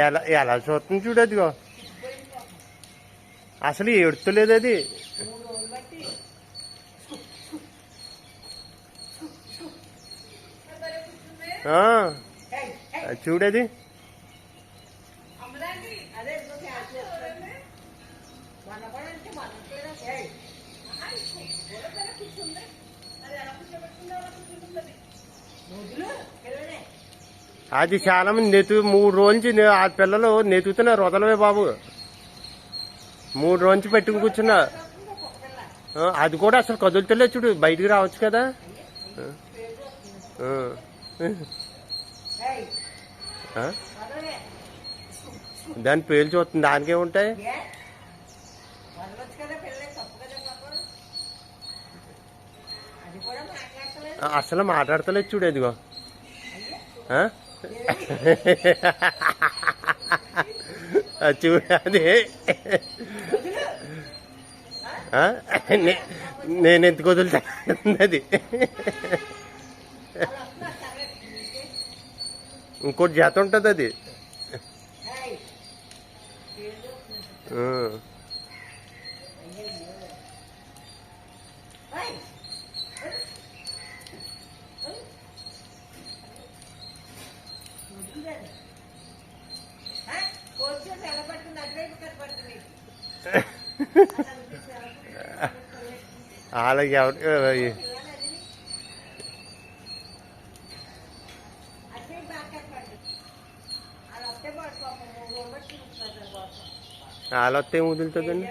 ఎలా ఎలా చూస్తుంది చూడు అదిగో అసలు ఏడుతలేదు అది చూడది అది చాలా మంది నెతు 3 రోజుల నుంచి ఆ పిల్లలు నెతుకుతున్నారు వదలవే బాబు 3 రోజుల నుంచి పెట్టుకుని కూర్చున్నా అది కూడా అసలు కదులుతలే చూడు బయటికి రావచ్చు కదా దాని పేర్లు చూస్తుంది దానికే ఉంటాయి అసలు మాట్లాడతలేదు చూడు అదిగో చూడది నేను ఎందుకు వదులుతాను అది ఇంకోటి జాత ఉంటుంది అది అలాగే వాళ్ళొస్తే ఏం వదులుతుందండి